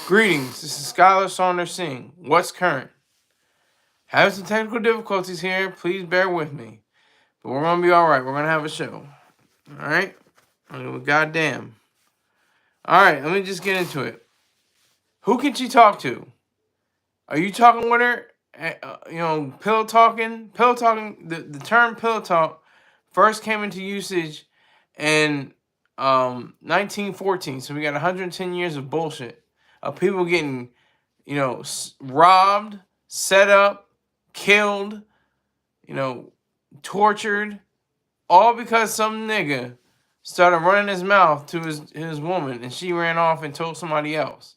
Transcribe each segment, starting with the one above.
Greetings, this is Skylar Saunders Singh. What's current? Having some technical difficulties here, please bear with me. But we're going to be alright. We're going to have a show. Alright? Goddamn. Alright, let me just get into it. Who can she talk to? Are you talking with her? Pillow talking? Pillow talking, the term pillow talk first came into usage in 1914. So we got 110 years of bullshit. Of people getting, robbed, set up, killed, tortured, all because some nigga started running his mouth to his woman and she ran off and told somebody else.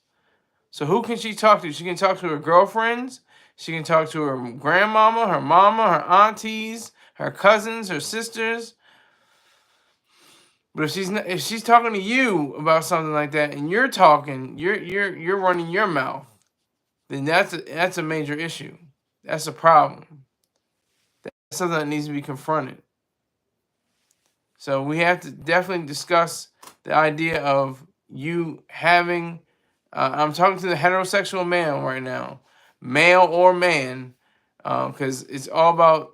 So who can she talk to? She can talk to her girlfriends. She can talk to her grandmama, her mama, her aunties, her cousins, her sisters. But if she's talking to you about something like that and you're talking, you're running your mouth, then that's a major issue. That's a problem. That's something that needs to be confronted. So we have to definitely discuss the idea of you having. I'm talking to the heterosexual man right now, male or man, because it's all about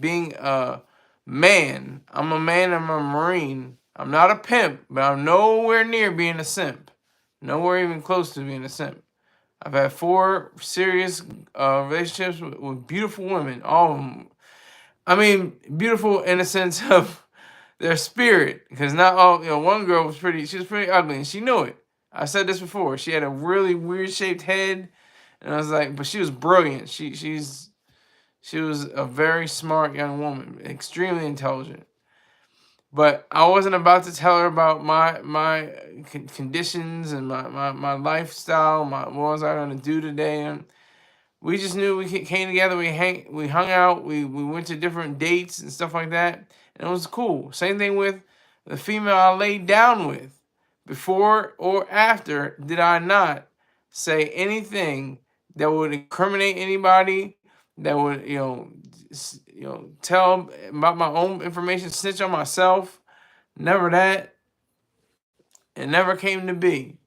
being a man. I'm a man. I'm a Marine. I'm not a pimp, but I'm nowhere near being a simp. Nowhere even close to being a simp. I've had 4 serious relationships with beautiful women. All of them. I mean, beautiful in the sense of their spirit. Because not all, one girl was she was pretty ugly and she knew it. I said this before. She had a really weird shaped head. And I was like, but she was brilliant. She was a very smart young woman. Extremely intelligent. But I wasn't about to tell her about my conditions and my lifestyle. What was I going to do today? And we just knew we came together. We hung out. We went to different dates and stuff like that. And it was cool. Same thing with the female I laid down with. Before or after, did I not say anything that would incriminate anybody? That would tell about my own information, snitch on myself? Never that. It never came to be.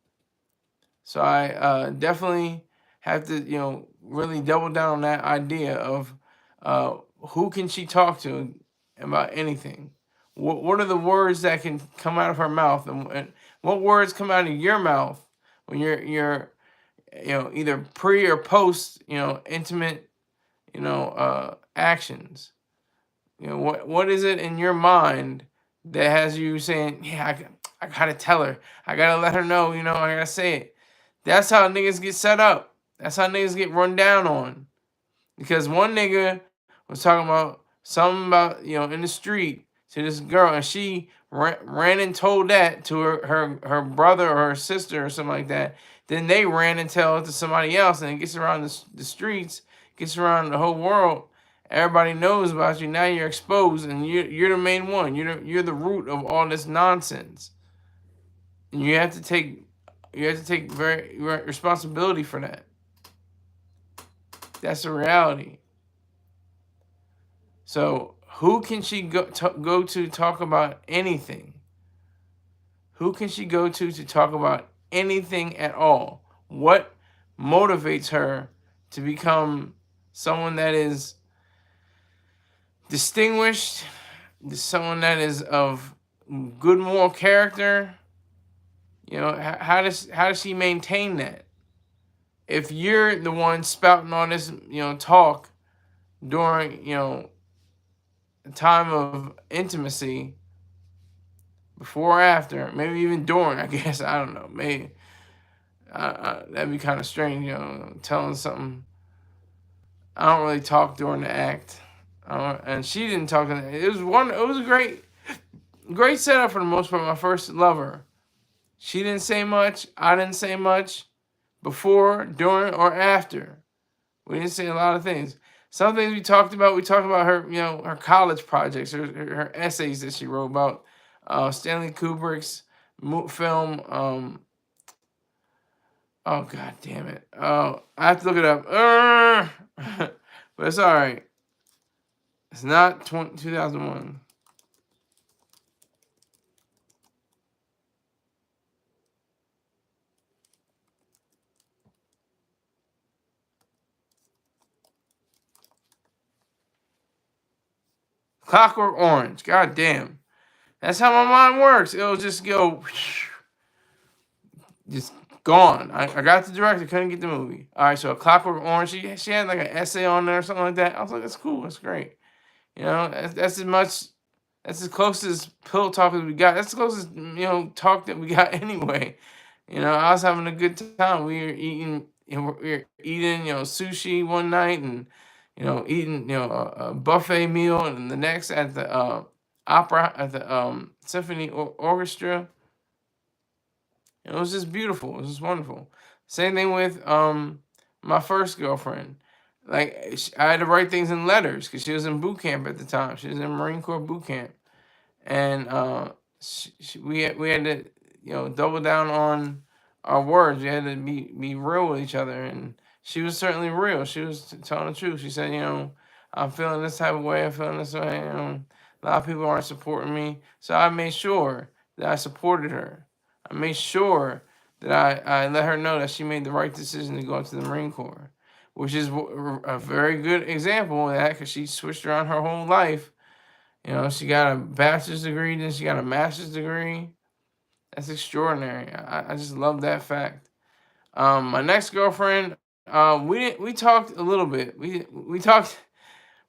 So I definitely have to really double down on that idea of who can she talk to about anything. What are the words that can come out of her mouth, and what words come out of your mouth when you're either pre or post intimate actions. What is it in your mind that has you saying, yeah, I gotta tell her, I gotta let her know, I gotta say it. That's how niggas get set up. That's how niggas get run down on. Because one nigga was talking about something about, in the street to this girl, and she ran and told that to her brother or her sister or something like that. Then they ran and tell it to somebody else, and it gets around the streets, gets around the whole world. Everybody knows about you. Now you're exposed, and you're the main one. You're the root of all this nonsense. And you have to take very responsibility for that. That's the reality. So who can she go to talk about anything? Who can she go to talk about anything at all? What motivates her to become someone that is distinguished, someone that is of good moral character? How does she maintain that? If you're the one spouting all this, talk during, a time of intimacy, before or after, maybe even during, I guess, I don't know, maybe that'd be kind of strange, telling something. I don't really talk during the act, and she didn't talk. It was a great setup for the most part. My first lover, she didn't say much. I didn't say much. Before, during, or after, we didn't say a lot of things. Some things we talked about her, her college projects, her essays that she wrote about Stanley Kubrick's film. Oh, god damn it! Oh, I have to look it up. But it's all right. It's not 2001. Clockwork Orange. God damn. That's how my mind works. It'll just go, just gone. I got the director, couldn't get the movie. All right, so a Clockwork Orange. She had like an essay on there or something like that. I was like, that's cool. That's great. You know, that's as much. That's as close as pillow talk as we got. That's the closest talk that we got anyway. I was having a good time. We were eating. We were eating sushi one night and eating a buffet meal, and the next at the opera at the symphony orchestra. It was just beautiful. It was just wonderful. Same thing with my first girlfriend. Like I had to write things in letters because she was in boot camp at the time. She was in Marine Corps boot camp, and we had to double down on our words. We had to be real with each other, and she was certainly real. She was telling the truth. She said, I'm feeling this type of way. I'm feeling this way. A lot of people aren't supporting me, so I made sure that I supported her. I made sure that I let her know that she made the right decision to go into the Marine Corps, which is a very good example of that because she switched around her whole life. She got a bachelor's degree, then she got a master's degree. That's extraordinary. I just love that fact. My next girlfriend, we talked a little bit. We talked.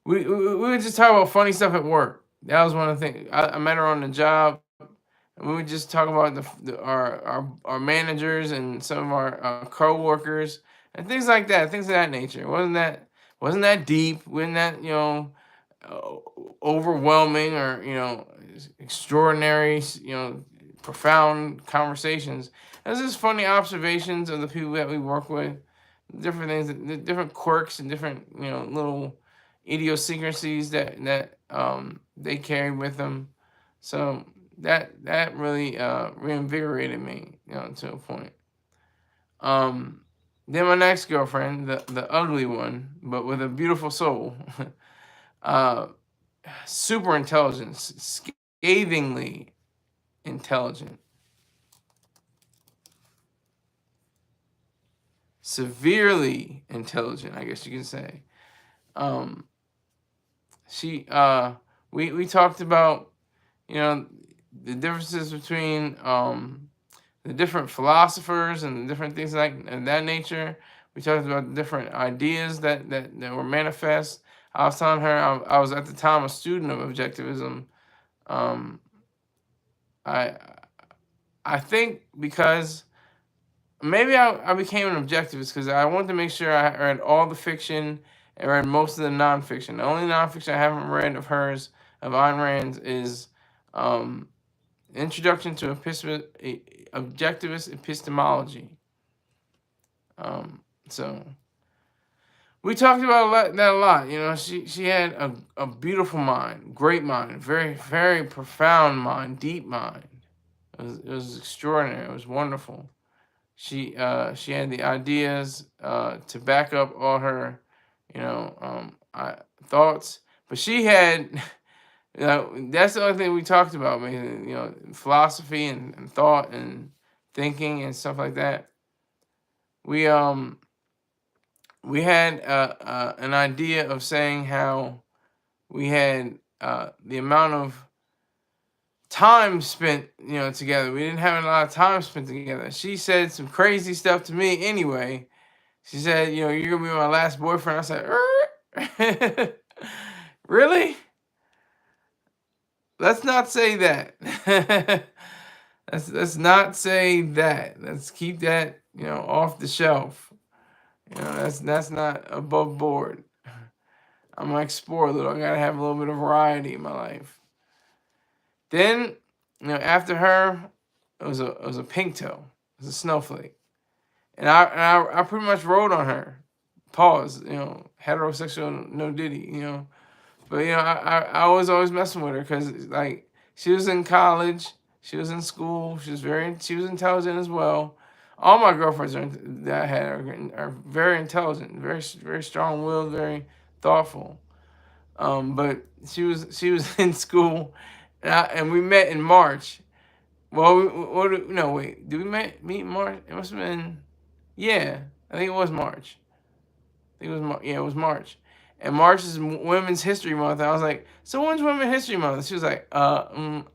We would just talk about funny stuff at work. That was one of the things. I met her on the job. And we would just talk about our managers and some of our co-workers and things like that, things of that nature. It wasn't that deep, wasn't that uh, overwhelming or extraordinary, profound conversations. It was just funny observations of the people that we work with, different things, different quirks and different little idiosyncrasies that they carry with them. So that really reinvigorated me, to a point. Um, then my next girlfriend, the ugly one, but with a beautiful soul, uh, super intelligent, scathingly intelligent, severely intelligent, I guess you can say. Um, she we talked about you know the differences between the different philosophers and the different things like of that nature. We talked about the different ideas that were manifest. I was telling her I was at the time a student of objectivism. Um, I I think because maybe I became an objectivist because I wanted to make sure I read all the fiction and read most of the nonfiction. The only nonfiction I haven't read of hers, of Ayn Rand's, is um, Introduction to Objectivist Epistemology. So we talked about that a lot. She had a beautiful mind, great mind, very very profound mind, deep mind. It was extraordinary. It was wonderful. She had the ideas to back up all her thoughts, but she had that's the only thing we talked about, man. Philosophy and thought and thinking and stuff like that. We we had an idea of saying how we had the amount of time spent together. We didn't have a lot of time spent together. She said some crazy stuff to me anyway. She said, you're gonna be my last boyfriend. I said, really? Let's not say that. let's not say that. Let's keep that off the shelf. That's not above board. I'm gonna explore a little. I gotta have a little bit of variety in my life. Then, after her, it was a pink toe. It was a snowflake, and I pretty much rode on her. Pause. Heterosexual no diddy. But I was always messing with her because like she was in college, she was in school, she was intelligent as well. All my girlfriends that I had are very intelligent, very very strong willed, very thoughtful. But she was in school, and we met in March. Well, no wait, did we meet in March? It must have been, yeah, I think it was March. I think it was yeah, it was March, and March is Women's History Month. I was like, so when's Women's History Month? She was like, can't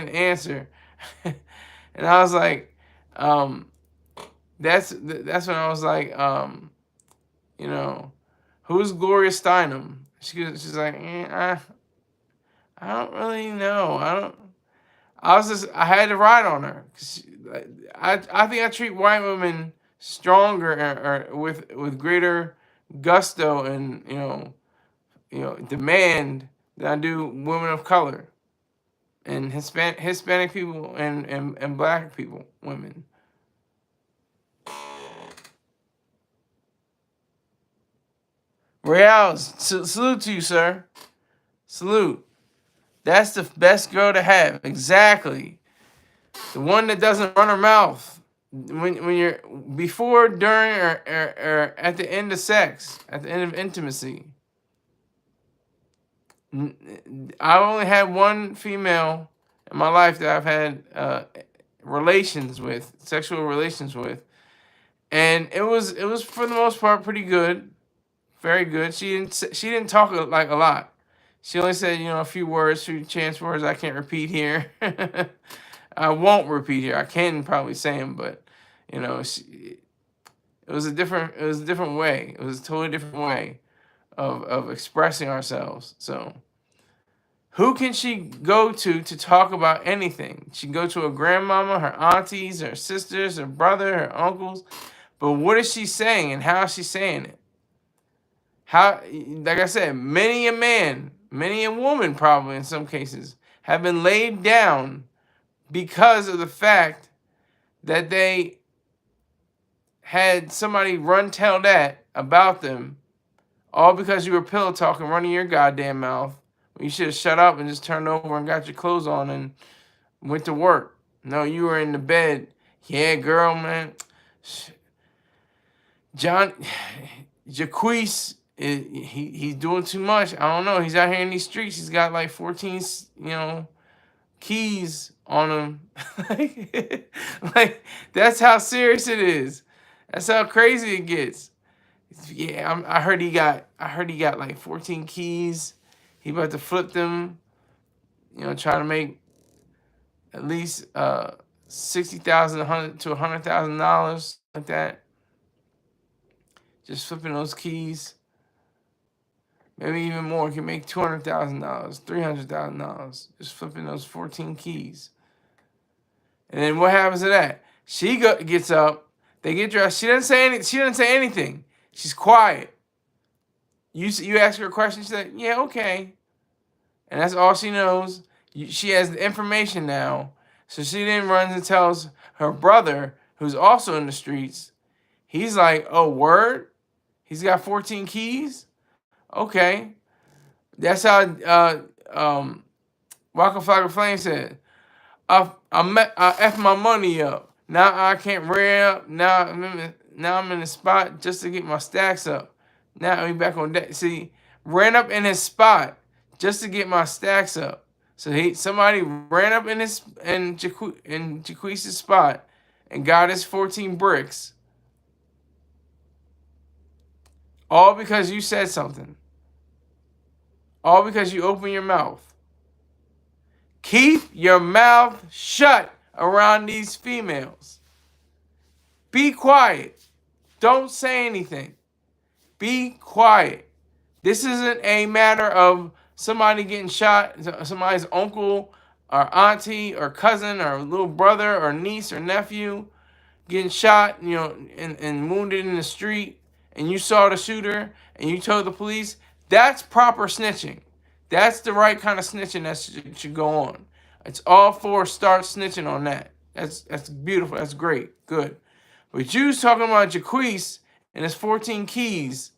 answer. And I was like, that's when I was like, you know, who's Gloria Steinem? She's like, I don't really know. I had to ride on her. I think I treat white women stronger or with greater gusto and demand than I do women of color and Hispanic people and black people, women. Real, salute to you, sir. Salute. That's the best girl to have. Exactly. The one that doesn't run her mouth when you're before, during, or at the end of sex, at the end of intimacy. I only had one female in my life that I've had sexual relations with, and it was for the most part pretty good, very good. She didn't talk like a lot. She only said a few words, few chance words I can't repeat here. I won't repeat here. I can probably say them, but it was a different way. It was a totally different way of expressing ourselves. So who can she go to talk about anything? She can go to her grandmama, her aunties, her sisters, her brother, her uncles. But what is she saying and how is she saying it? How, like I said, many a man, many a woman probably in some cases have been laid down because of the fact that they had somebody tell that about them, all because you were pillow talking, running your goddamn mouth. You should have shut up and just turned over and got your clothes on and went to work. No, you were in the bed. Yeah, girl, man. Jaquise, he's doing too much. I don't know. He's out here in these streets. He's got like 14, keys on him. like that's how serious it is. That's how crazy it gets. Yeah, I heard he got like 14 keys. He about to flip them. Trying to make at least $60,000 to $100,000 like that. Just flipping those keys. Maybe even more. He can make $200,000, $300,000 just flipping those 14 keys. And then what happens to that? She gets up. They get dressed. She doesn't say anything. She's quiet. You ask her a question. She said, "Yeah, okay," and that's all she knows. She has the information now, so she then runs and tells her brother, who's also in the streets. He's like, "Oh, word? He's got 14 keys? Okay." That's how Waka Flocka Flame said, I F my money up. Now I can't rear up. Now I'm in the spot just to get my stacks up. Now I'm back on deck. See, ran up in his spot just to get my stacks up. So somebody ran up in Jaquise's spot and got his 14 bricks. All because you said something. All because you opened your mouth. Keep your mouth shut around these females. Be quiet. Don't say anything. Be quiet. This isn't a matter of somebody getting shot, somebody's uncle or auntie or cousin or little brother or niece or nephew getting shot, and wounded in the street, and you saw the shooter and you told the police. That's proper snitching. That's the right kind of snitching that should go on. It's all for start snitching on that. That's beautiful. That's great. Good. But you talking about Jaquise and his 14 keys,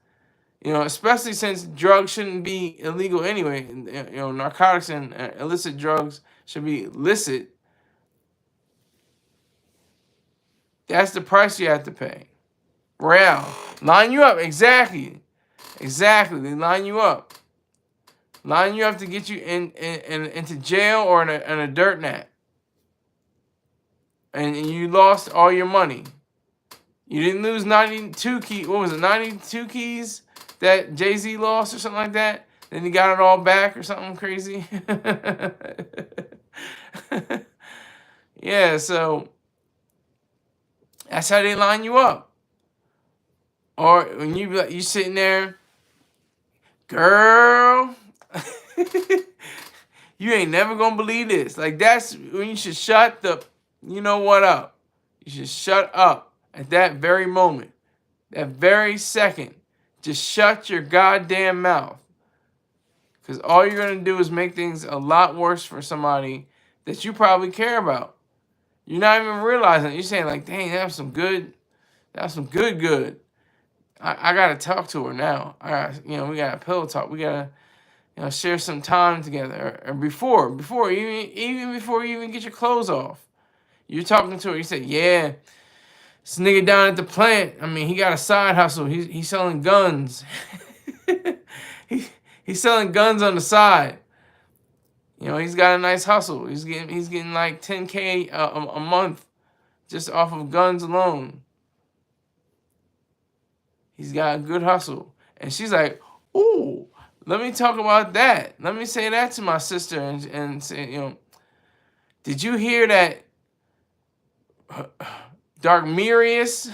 especially since drugs shouldn't be illegal anyway. Narcotics and illicit drugs should be licit. That's the price you have to pay. Real. Line you up. Exactly. They line you up. Line you up to get you into jail or in a dirt nap. And you lost all your money. You didn't lose 92 keys. What was it? 92 keys that Jay-Z lost or something like that. Then he got it all back or something crazy. Yeah, so that's how they line you up. Or when you sitting there, girl, you ain't never gonna believe this. Like that's when you should shut the, you know what up. You should shut up at that very moment, that very second. Just shut your goddamn mouth. Because all you're gonna do is make things a lot worse for somebody that you probably care about. You're not even realizing it. You're saying like, dang, that's some good. Good. I gotta talk to her now. We gotta pillow talk. We gotta, share some time together. Or before even before you even get your clothes off, you're talking to her. You say, yeah, this nigga down at the plant. I mean, he got a side hustle. He's selling guns. He's selling guns on the side. He's got a nice hustle. He's getting like 10K a month just off of guns alone. He's got a good hustle. And she's like, ooh, let me talk about that. Let me say that to my sister and say, did you hear that Dark Mirius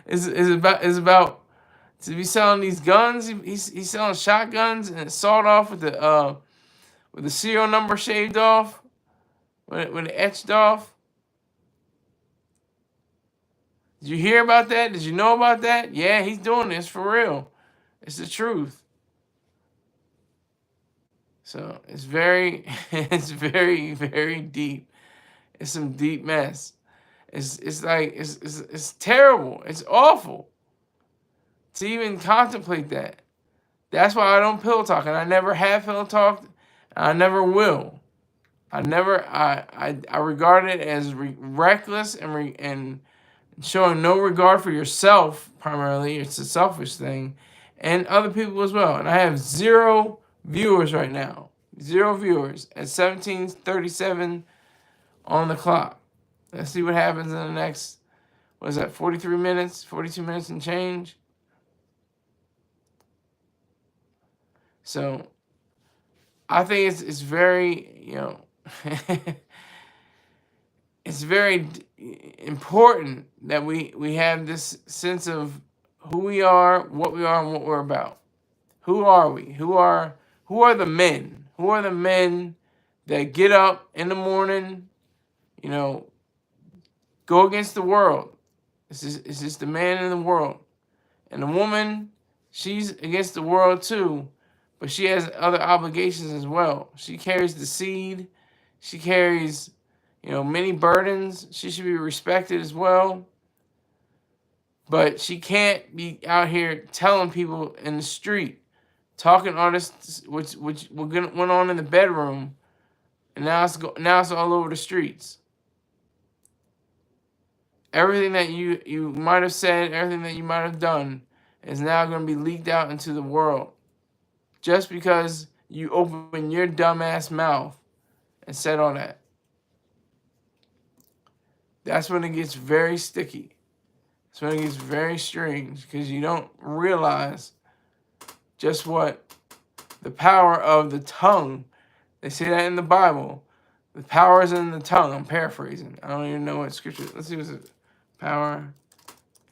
is about to be selling these guns? He's selling shotguns and it's sawed off with the serial number shaved off, with it etched off. Did you hear about that? Did you know about that? Yeah, he's doing this for real. It's the truth. So it's very, very deep. It's some deep mess. It's terrible. It's awful to even contemplate that. That's why I don't pillow talk, and I never have pillow talked. I never will. I regard it as reckless and showing no regard for yourself, primarily. It's a selfish thing, and other people as well. And I have 0 viewers right now. 0 viewers at 17:37 on the clock. Let's see what happens in the next, 43 minutes, 42 minutes and change. So I think it's very, it's very important that we have this sense of who we are, and what we're about. Who are we? Who are the men? Who are the men that get up in the morning, go against the world? It's just the man in the world. And the woman, she's against the world too, but she has other obligations as well. She carries the seed. She carries, many burdens. She should be respected as well. But she can't be out here telling people in the street, talking artists, which went on in the bedroom, and now it's all over the streets. Everything that you might have said, everything that you might have done, is now going to be leaked out into the world, just because you open your dumbass mouth and said all that. That's when it gets very sticky. That's when it gets very strange, because you don't realize just what the power of the tongue. They say that in the Bible. The power is in the tongue. I'm paraphrasing. I don't even know what scripture. Let's see what's it. Power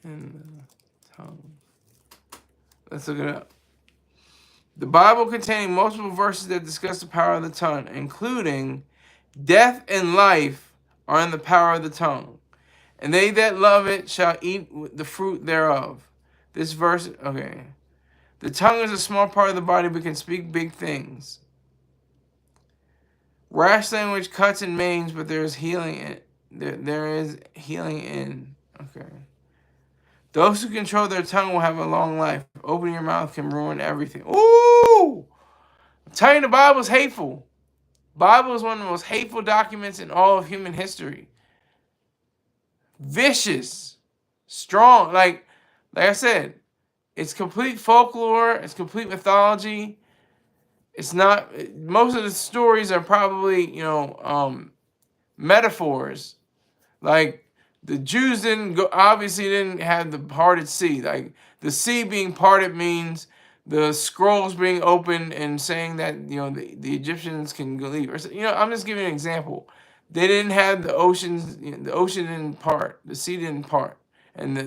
in the tongue. Let's look it up. The Bible containing multiple verses that discuss the power of the tongue, including death and life are in the power of the tongue, and they that love it shall eat the fruit thereof. This verse, okay. The tongue is a small part of the body, but can speak big things. Rash language cuts and maims, but there is healing in there is healing in. Okay. Those who control their tongue will have a long life. Opening your mouth can ruin everything. Ooh! I'm telling you, the Bible is hateful. Bible is one of the most hateful documents in all of human history. Vicious. Strong. Like I said, it's complete folklore. It's complete mythology. It's not. Most of the stories are probably, metaphors. Like, the Jews obviously didn't have the parted sea. Like, The sea being parted means the scrolls being opened and saying that, the Egyptians can leave. Or, I'm just giving an example. They didn't have the oceans. The ocean didn't part. The sea didn't part, and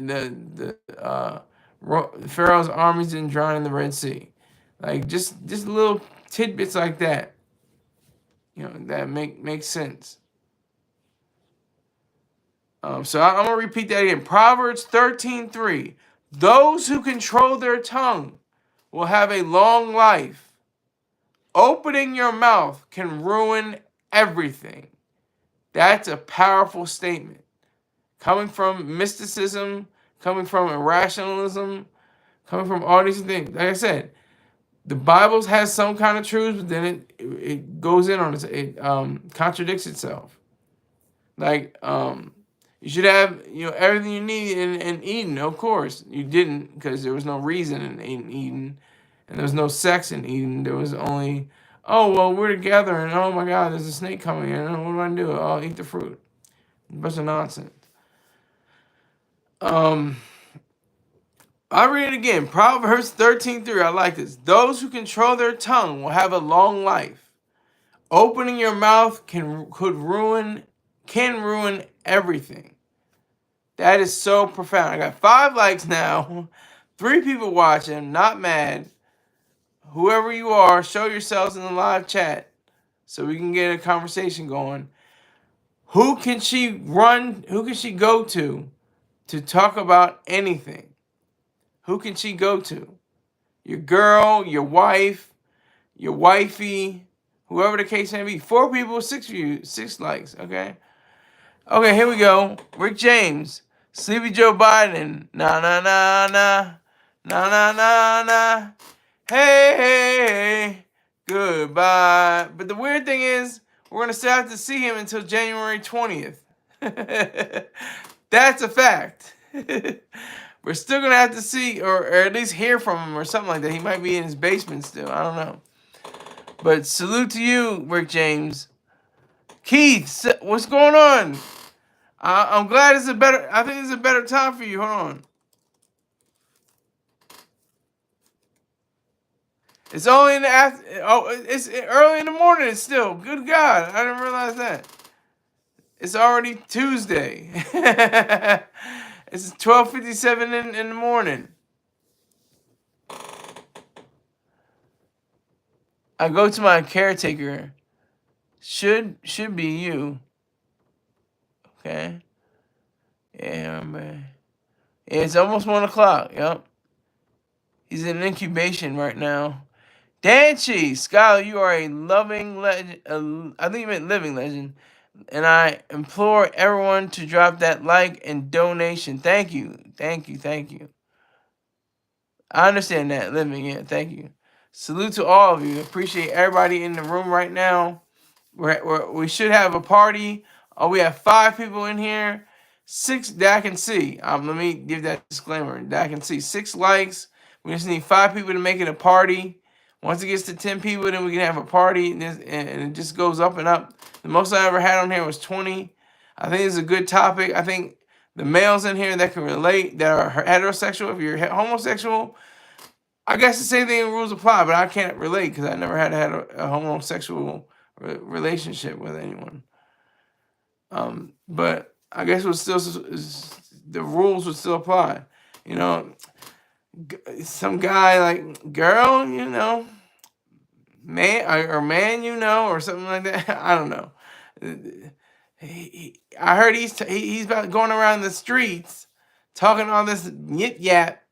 Pharaoh's armies didn't drown in the Red Sea. Like just little tidbits like that. That make sense. So I'm gonna repeat that again. Proverbs 13:3. Those who control their tongue will have a long life. Opening your mouth can ruin everything. That's a powerful statement. Coming from mysticism, coming from irrationalism, coming from all these things. Like I said, the Bible has some kind of truth, but then it goes in on it. It contradicts itself. Like you should have everything you need in Eden. Of course, you didn't, because there was no reason in Eden, and there was no sex in Eden. There was only, oh well, we're together, and oh my God, there's a snake coming in. What do I do? I'll eat the fruit. A bunch of nonsense. I'll read it again. Proverbs 13:3. I like this. Those who control their tongue will have a long life. Opening your mouth can ruin everything. That is so profound. I got 5 likes now. 3 people watching. Not mad. Whoever you are, show yourselves in the live chat so we can get a conversation going. Who can she go to talk about anything? Who can she go to? Your girl, your wife, your wifey, whoever the case may be. 4 people, 6 views, 6 likes, okay? Okay, here we go. Rick James. Sleepy Joe Biden. Na na na na. Na na na na. Hey, hey, hey. Goodbye. But the weird thing is, we're going to still have to see him until January 20th. That's a fact. We're still going to have to see, or at least hear from him or something like that. He might be in his basement still. I don't know. But salute to you, Rick James. Keith, what's going on? I'm glad I think it's a better time for you. Hold on. It's only in the it's early in the morning still. Good God, I didn't realize that. It's already Tuesday. It's 12:57 in the morning. I go to my caretaker. Should be you. Okay. Yeah, man. It's almost 1 o'clock. Yep. He's in incubation right now. Danchi, Skylar, you are a loving legend. I think you meant living legend. And I implore everyone to drop that like and donation. Thank you. Thank you. Thank you. I understand that. Living, yeah. Thank you. Salute to all of you. Appreciate everybody in the room right now. We should have a party. We have 5 people in here. 6 that I can see. Let me give that disclaimer. That I can see 6 likes. We just need 5 people to make it a party. Once it gets to 10 people, then we can have a party, and it just goes up and up. The most I ever had on here was 20. I think it's a good topic. I think the males in here that can relate, that are heterosexual, if you're homosexual, I guess the same thing rules apply, but I can't relate because I never had a homosexual relationship with anyone. But I guess the rules would still apply. Some guy like girl, man or something like that. I don't know. I heard he's about going around the streets talking all this yip yap.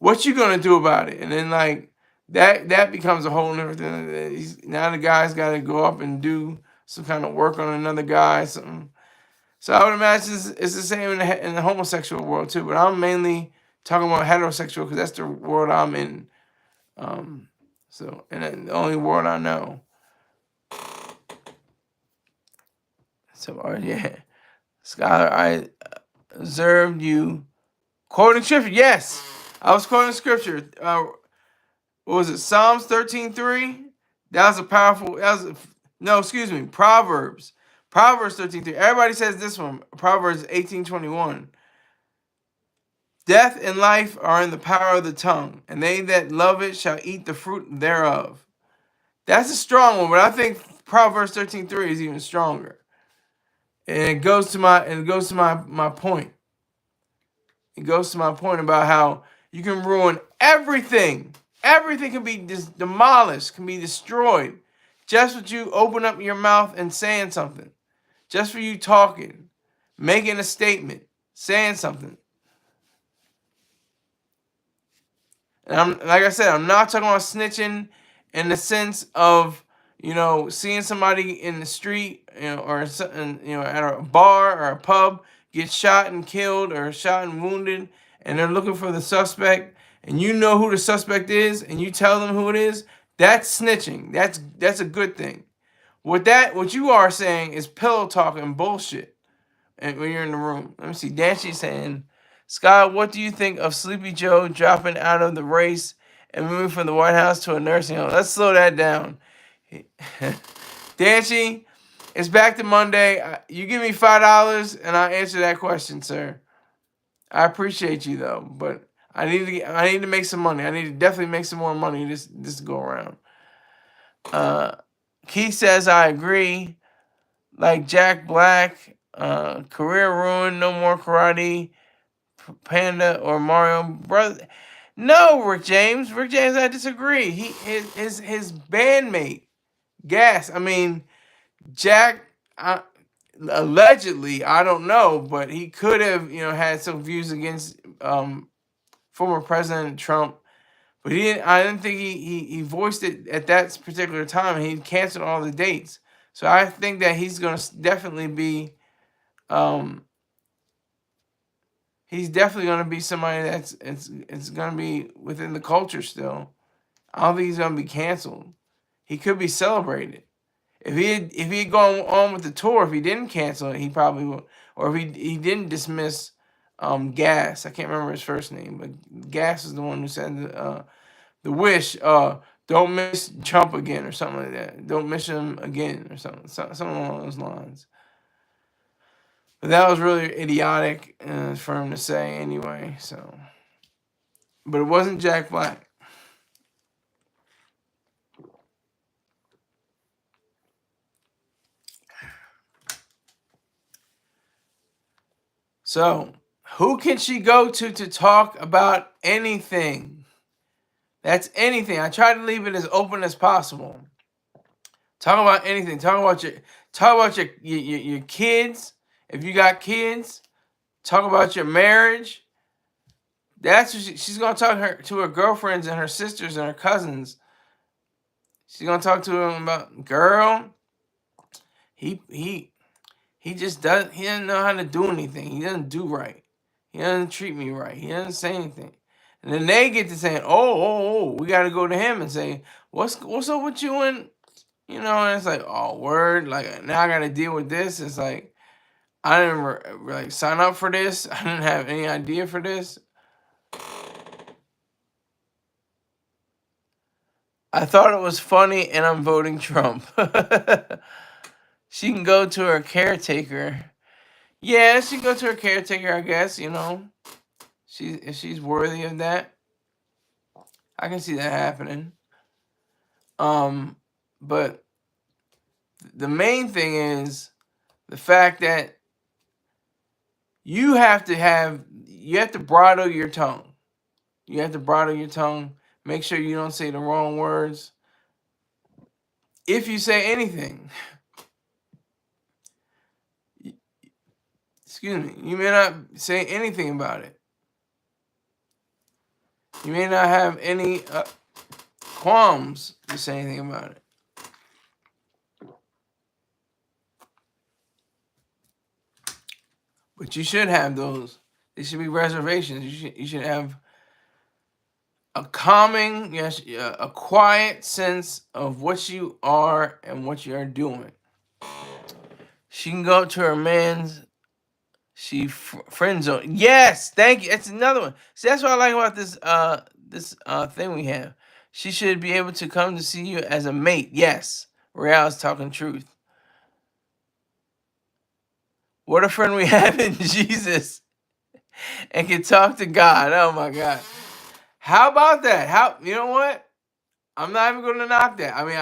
What you gonna do about it? And then like that becomes a whole other thing. Now the guy's got to go up and do some kind of work on another guy, something. So I would imagine it's the same in the homosexual world too. But I'm mainly talking about heterosexual because that's the world I'm in. And the only world I know. So yeah, Scholar, I observed you quoting scripture. Yes, I was quoting scripture. What was it? Psalms 13:3. That was a powerful. Proverbs. Proverbs 13:3. Everybody says this one. Proverbs 18:21. Death and life are in the power of the tongue, and they that love it shall eat the fruit thereof. That's a strong one, but I think Proverbs 13:3 is even stronger. And it goes to my point. It goes to my point about how you can ruin everything. Everything can be demolished, can be destroyed, just with you open up your mouth and saying something. Just for you talking, making a statement, saying something. And like I said, I'm not talking about snitching in the sense of, seeing somebody in the street, or at a bar or a pub get shot and killed or shot and wounded, and they're looking for the suspect, and you know who the suspect is, and you tell them who it is. That's snitching. That's a good thing. What you are saying is pillow talk and bullshit. And when you're in the room, let me see. Dancy saying, Scott, what do you think of Sleepy Joe dropping out of the race and moving from the White House to a nursing home? Let's slow that down. Dancy, it's back to Monday. You give me $5 and I'll answer that question, sir. I appreciate you though, but I need to make some money. I need to definitely make some more money this go around. Keith says I agree. Like Jack Black, career ruined, no more karate, Panda or Mario brother. No, Rick James. Rick James, I disagree. His bandmate, Gas. I mean, Jack. Allegedly, I don't know, but he could have, had some views against former President Trump. But he didn't. I didn't think he voiced it at that particular time. He canceled all the dates. So I think that he's going to definitely be. He's definitely going to be somebody it's going to be within the culture still. I don't think he's going to be canceled. He could be celebrated. If he had gone on with the tour, if he didn't cancel it, he probably would. Or if he didn't dismiss Gas. I can't remember his first name, but Gas is the one who said the wish. Don't miss Trump again or something like that. Don't miss him again or something along those lines. But that was really idiotic for him to say anyway. So, but it wasn't Jack Black. So, who can she go to talk about anything? That's anything. I try to leave it as open as possible. Talk about anything. Talk about your kids. If you got kids, talk about your marriage. That's what she's gonna talk to her girlfriends and her sisters and her cousins. She's gonna talk to them about, girl. He just doesn't. He doesn't know how to do anything. He doesn't do right. He doesn't treat me right. He doesn't say anything. And then they get to saying, oh, we got to go to him and say, what's up with you? And and it's like, oh, word. Like, now I got to deal with this. It's like, I didn't like sign up for this. I didn't have any idea for this. I thought it was funny, and I'm voting Trump. She can go to her caretaker. Yeah, she can go to her caretaker, I guess, if she's worthy of that. I can see that happening. But the main thing is the fact that you have to bridle your tongue. You have to bridle your tongue. Make sure you don't say the wrong words. If you say anything, excuse me, you may not say anything about it. You may not have any qualms to say anything about it. But you should have those. There should be reservations. You should have a calming, yes, a quiet sense of what you are and what you are doing. She can go up to her man's. She friend zone. Yes, thank you. That's another one. See, that's what I like about this thing we have. She should be able to come to see you as a mate. Yes, Real's talking truth. What a friend we have in Jesus. and can talk to God. Oh my God. How about that? How, you know what? I'm not even going to knock that. I mean,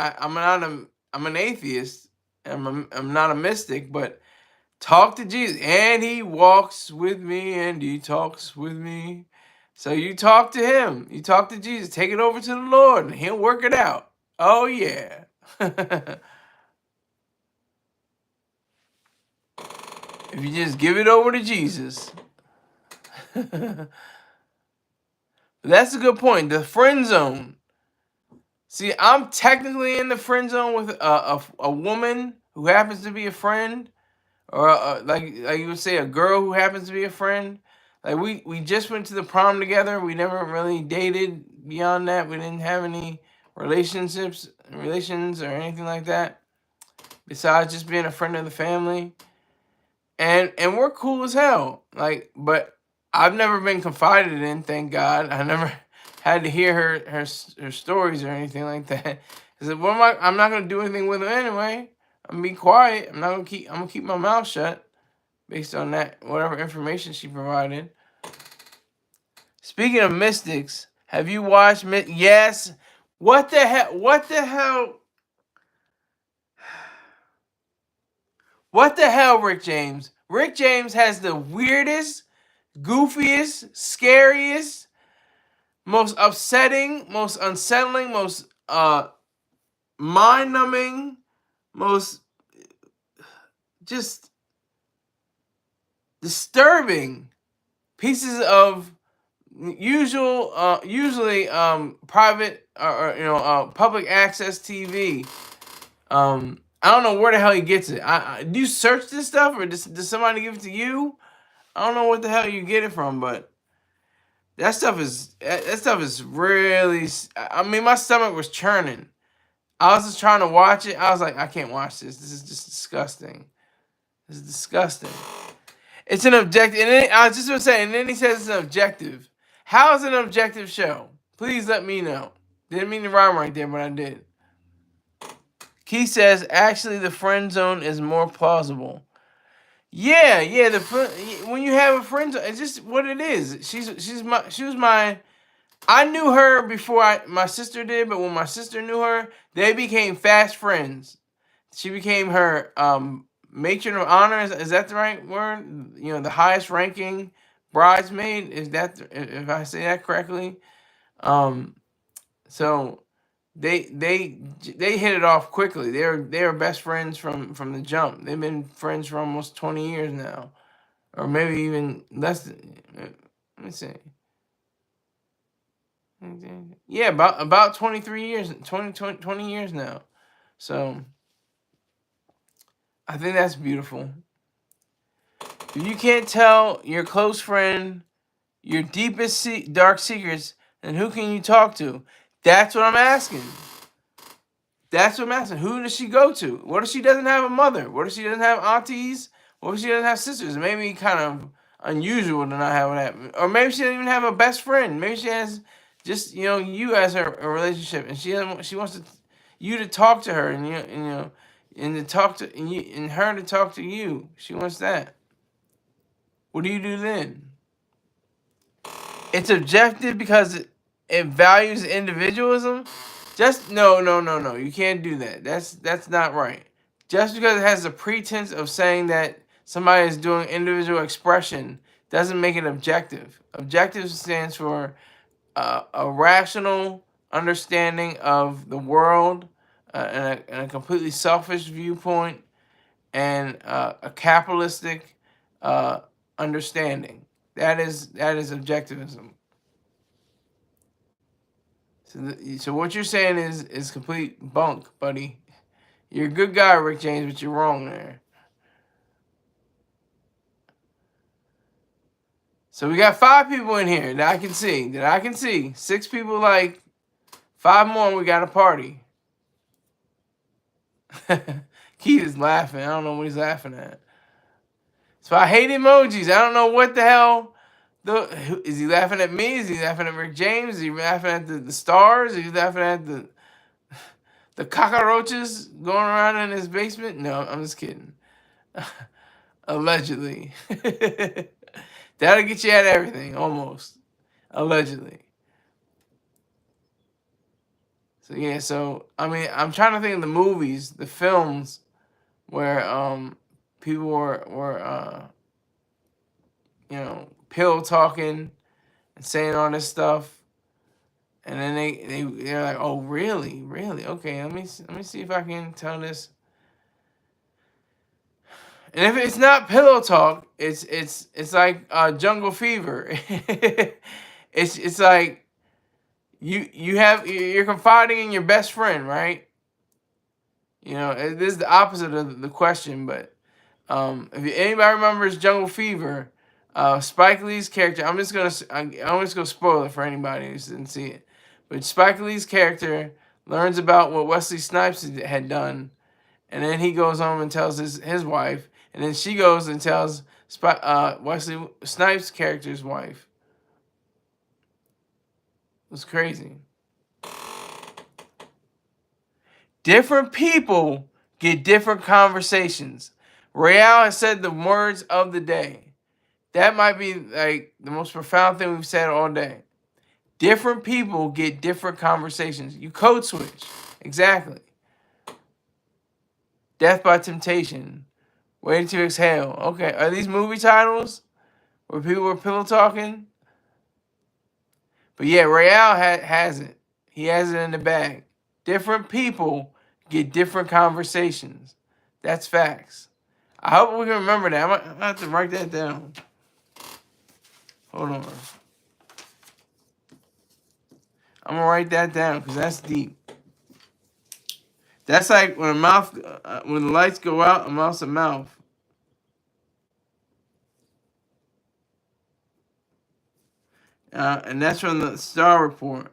I'm an atheist. I'm not a mystic, but talk to Jesus, and he walks with me, and he talks with me. So you talk to him. You talk to Jesus. Take it over to the Lord, and he'll work it out. Oh yeah. If you just give it over to Jesus. That's a good point. The friend zone. See, I'm technically in the friend zone with a woman who happens to be a friend, or like you would say, a girl who happens to be a friend. Like we just went to the prom together. We never really dated beyond that. We didn't have any relations or anything like that. Besides just being a friend of the family, and we're cool as hell. Like, but I've never been confided in. Thank God, I never had to hear her stories or anything like that. I said, "What am I? I'm not gonna do anything with her anyway. I'm gonna be quiet. I'm not gonna keep. I'm gonna keep my mouth shut based on that whatever information she provided." Speaking of mystics, have you watched? Yes. What the hell? What the hell? What the hell, Rick James? Rick James has the weirdest, goofiest, scariest, most upsetting, most unsettling, most mind-numbing, most just disturbing pieces of usually private or public access TV. I don't know where the hell he gets it. Do you search this stuff, or does somebody give it to you? I don't know what the hell you get it from, but that stuff is really. I mean, my stomach was churning. I was just trying to watch it. I was like, I can't watch this. This is just disgusting. This is disgusting. It's an objective. And then, I was just gonna say, and then he says it's an objective. How is it an objective show? Please let me know. Didn't mean to rhyme right there, but I did. Keith says, actually, the friend zone is more plausible. Yeah. When you have a friend zone, it's just what it is. She was my. I knew her before my sister did, but when my sister knew her, they became fast friends. She became her matron of honor. Is that the right word? The highest ranking bridesmaid. Is that if I say that correctly? So they hit it off quickly. They were best friends from the jump. They've been friends for almost 20 years now, or maybe even less than. Let me see. Yeah, about 23 years, 20 years now. So I think that's beautiful. If you can't tell your close friend your deepest dark secrets, then who can you talk to? That's what I'm asking. That's what I'm asking. Who does she go to? What if she doesn't have a mother? What if she doesn't have aunties? What if she doesn't have sisters? Maybe kind of unusual to not have that. Or maybe she doesn't even have a best friend. Maybe she has just you as her a relationship, and she wants you to talk to her, and to talk to and her to talk to you. She wants that. What do you do then? It's objective because it values individualism. Just no. You can't do that. That's not right. Just because it has the pretense of saying that somebody is doing individual expression doesn't make it objective. Objective stands for a rational understanding of the world, and a completely selfish viewpoint, and a capitalistic understanding. That is objectivism. So what you're saying is complete bunk, buddy. You're a good guy, Rick James, but you're wrong there. So we got 5 people in here that I can see. 6 people like 5 more, and we got a party. Keith is laughing. I don't know what he's laughing at. So I hate emojis. I don't know what the hell. Is he laughing at me? Is he laughing at Rick James? Is he laughing at the stars? Is he laughing at the cockroaches going around in his basement? No, I'm just kidding. Allegedly. That'll get you at everything, almost. Allegedly. So yeah, so I mean, I'm trying to think of the movies, the films where people were pillow talking and saying all this stuff, and then they're like, oh really, really, okay, let me see if I can tell this. And if it's not pillow talk, it's like jungle fever. It's like you're confiding in your best friend, right? This is the opposite of the question, but if anybody remembers Jungle Fever, Spike Lee's character, I'm just gonna spoil it for anybody who didn't see it, but Spike Lee's character learns about what Wesley Snipes had done, and then he goes home and tells his wife, and then she goes and tells Wesley Snipes' character's wife. It was crazy. Different people get different conversations. Real has said the words of the day. That might be like the most profound thing we've said all day. Different people get different conversations. You code switch. Exactly. Death by Temptation. Waiting to Exhale. Okay, are these movie titles where people were pillow talking? But yeah, Real has it. He has it in the bag. Different people get different conversations. That's facts. I hope we can remember that. I'm going to have to write that down. Hold on. I'm going to write that down because that's deep. That's like when when the lights go out, a mouth's a mouth. And that's from the Star Report.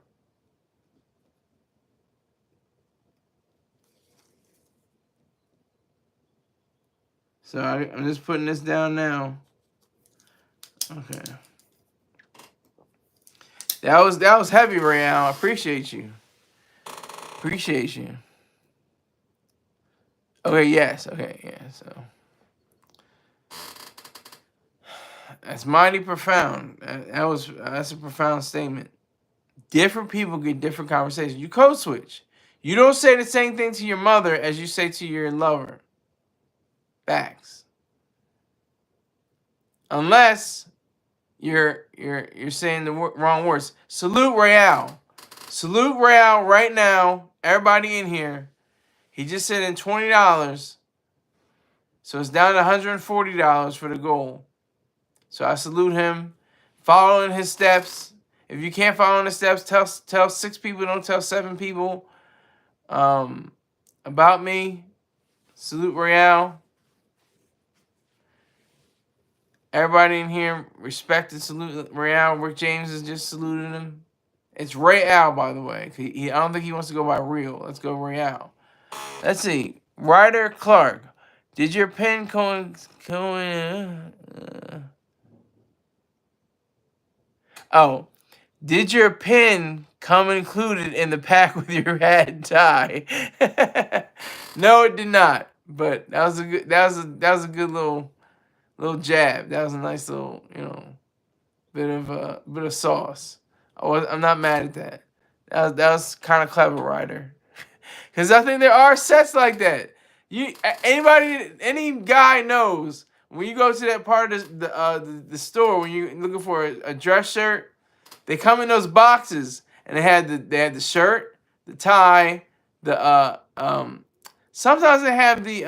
So I'm just putting this down now. Okay. That was heavy, Rayon. I appreciate you. Appreciate you. Okay, yes. Okay, yeah, so. That's mighty profound. That's a profound statement. Different people get different conversations. You code switch. You don't say the same thing to your mother as you say to your lover. Facts. Unless you're saying the wrong words. Salute Real. Salute Real right now. Everybody in here. He just sent in $20. So it's down to $140 for the goal. So I salute him. Following his steps. If you can't follow in the steps, tell 6 people, don't tell 7 people. About me. Salute Real. Everybody in here respect and salute Real. Rick James is just saluting him. It's Real, by the way. I don't think he wants to go by Real. Let's go Real. Let's see. Ryder Clark. Did your pen did your pin come included in the pack with your hat and tie? No, it did not. But that was a good little jab. That was a nice little, bit of sauce. I'm not mad at that. That was kind of clever, Ryder. Because I think there are sets like that. Any guy knows when you go to that part of the store when you're looking for a dress shirt, they come in those boxes and they had the shirt, the tie, sometimes they have the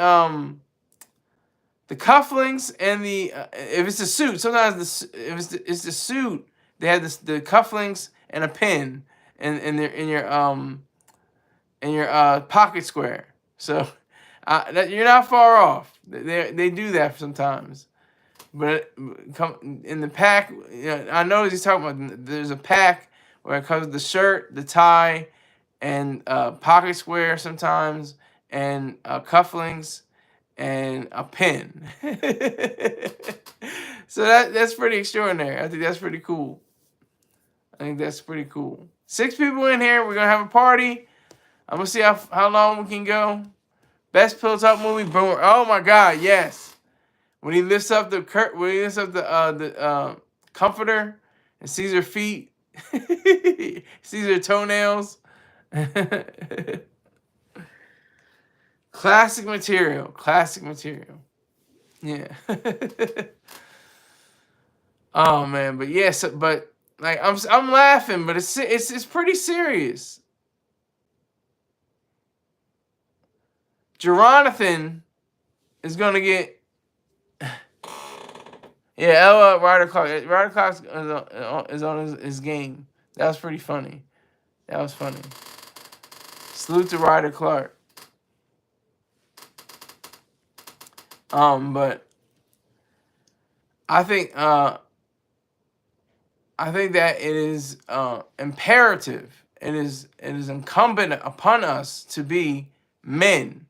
cufflinks and if it's a suit, sometimes if it's the suit, they have the cufflinks and a pin in your pocket square. So you're not far off. They do that sometimes. But come in the pack, I know he's talking about. There's a pack where it comes with the shirt, the tie, and pocket square sometimes, and cufflinks, and a pin. So that's pretty extraordinary. I think that's pretty cool. 6 people in here. We're gonna have a party. I'm gonna see how long we can go. Best pillow talk movie. Boom. Oh my God, yes. When he lifts up the comforter and sees her feet, sees her toenails. Classic material. Classic material. Yeah. Oh man, but yes, but like I'm laughing, but it's pretty serious. Jonathan is gonna get Ryder Clark. Ryder Clark is on his game. That was pretty funny. That was funny. Salute to Ryder Clark. But I think that it is imperative. It is incumbent upon us to be men.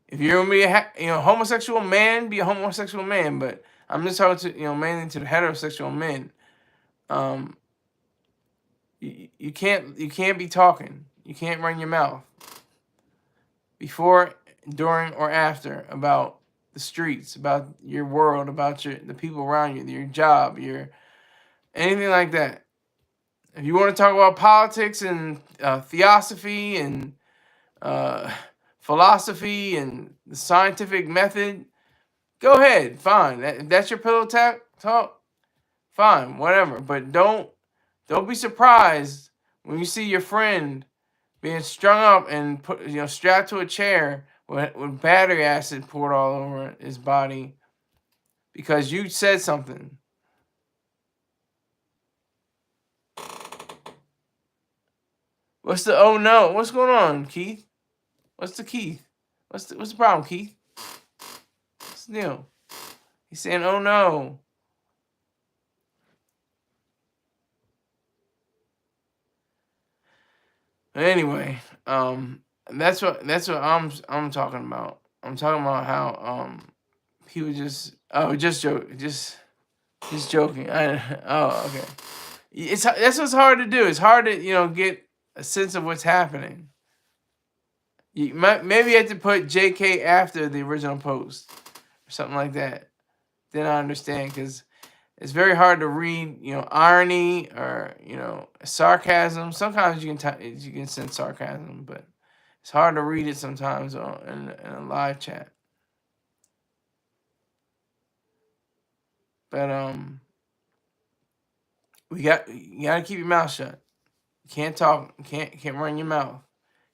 If you're gonna be a homosexual man, be a homosexual man. But I'm just talking to mainly to the heterosexual men. You can't be talking. You can't run your mouth before, during, or after about the streets, about your world, about the people around you, your job, your anything like that. If you want to talk about politics and theosophy and philosophy and the scientific method, go ahead, fine. If that's your pillow talk, fine, whatever. But don't be surprised when you see your friend being strung up and strapped to a chair with battery acid poured all over his body because you said something. What's the oh no? What's going on, Keith? What's the Keith? What's the problem, Keith? What's the deal? He's saying oh no. But anyway, that's what I'm talking about. I'm talking about how he was just joking. Okay. That's what's hard to do. It's hard to get a sense of what's happening. Maybe you have to put JK after the original post or something like that. Then I understand, because it's very hard to read irony or sarcasm. Sometimes you can sense sarcasm, but it's hard to read it sometimes in a live chat. But you gotta keep your mouth shut. You can't talk. You can't run your mouth.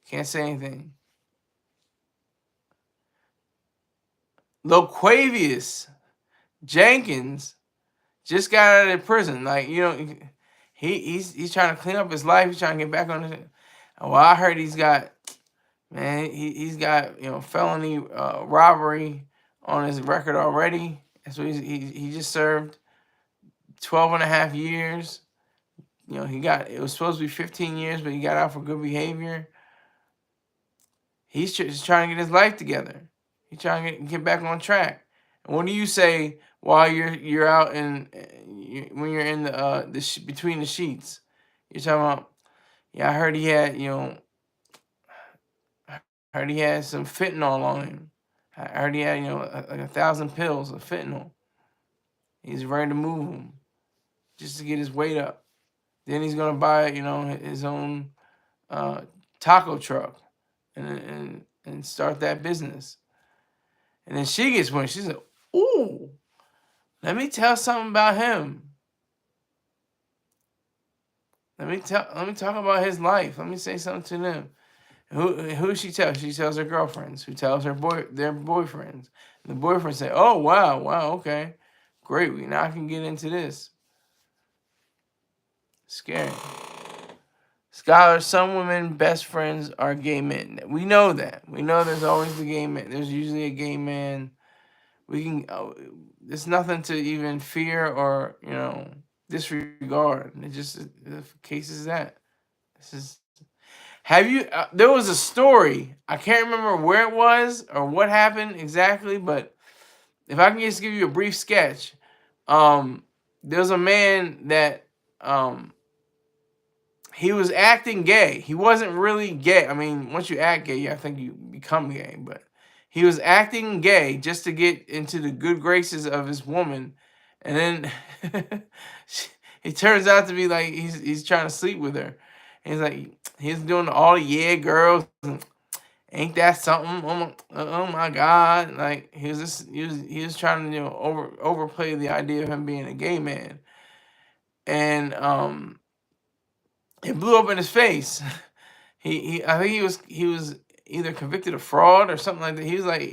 Can't say anything. Loquavius Jenkins just got out of prison. Like, he's trying to clean up his life. He's trying to get back on it. Well, I heard he's got felony robbery on his record already. That's what he just served 12.5 years. It was supposed to be 15 years, but he got out for good behavior. He's just trying to get his life together. He's trying to get back on track. And what do you say while you're out when you're in the between the sheets? You're talking about, I heard he had some fentanyl on him. I heard he had like 1,000 pills of fentanyl. He's ready to move them just to get his weight up. Then he's gonna buy his own taco truck and start that business. And then she gets one. She's like, "Ooh, let me tell something about him. Let me talk about his life. Let me say something to them." Who she tells? She tells her girlfriends. Who tells their boyfriends? And the boyfriends say, "Oh wow, okay, great. Now I can get into this." Scary. Scholars, some women best friends are gay men. We know that. We know there's always the gay man. There's usually a gay man. There's nothing to even fear or disregard. It just the case is that. There was a story. I can't remember where it was or what happened exactly, but if I can just give you a brief sketch, there's a man that he was acting gay. He wasn't really gay. I mean, once you act gay, I think you become gay. But he was acting gay just to get into the good graces of his woman And then he turns out to be like he's trying to sleep with her. He's like he's doing all the yeah girls. And, ain't that something? Oh my God! Like he was trying to overplay the idea of him being a gay man, and it blew up in his face. He I think he was either convicted of fraud or something like that. He was like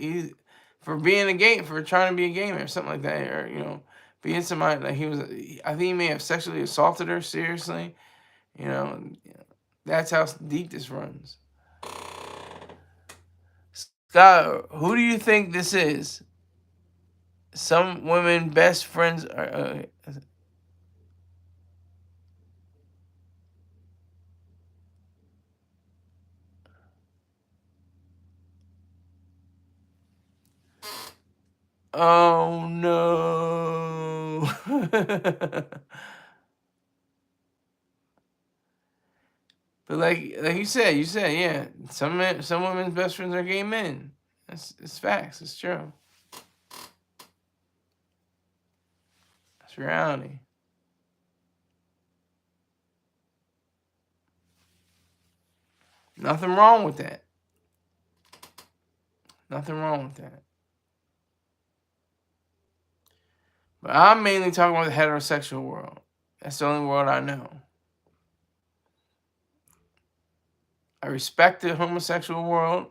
for being a gay for trying to be a gay man or something like that, or being somebody like he was. I think he may have sexually assaulted her seriously. You know, that's how deep this runs. Scott, who do you think this is? Some women best friends are. Oh no. But like you said, yeah. Some women's best friends are gay men. It's facts. It's true. It's reality. Nothing wrong with that. Nothing wrong with that. But I'm mainly talking about the heterosexual world. That's the only world I know. I respect the homosexual world,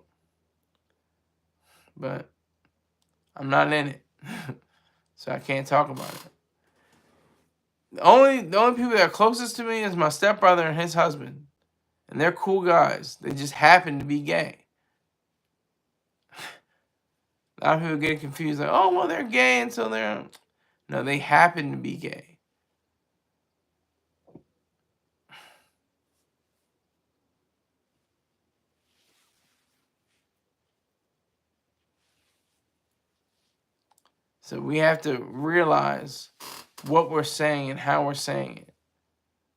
but I'm not in it. So I can't talk about it. The only people that are closest to me is my stepbrother and his husband. And they're cool guys. They just happen to be gay. A lot of people get confused, like, oh well they're gay until they're no, they happen to be gay. So we have to realize what we're saying and how we're saying it.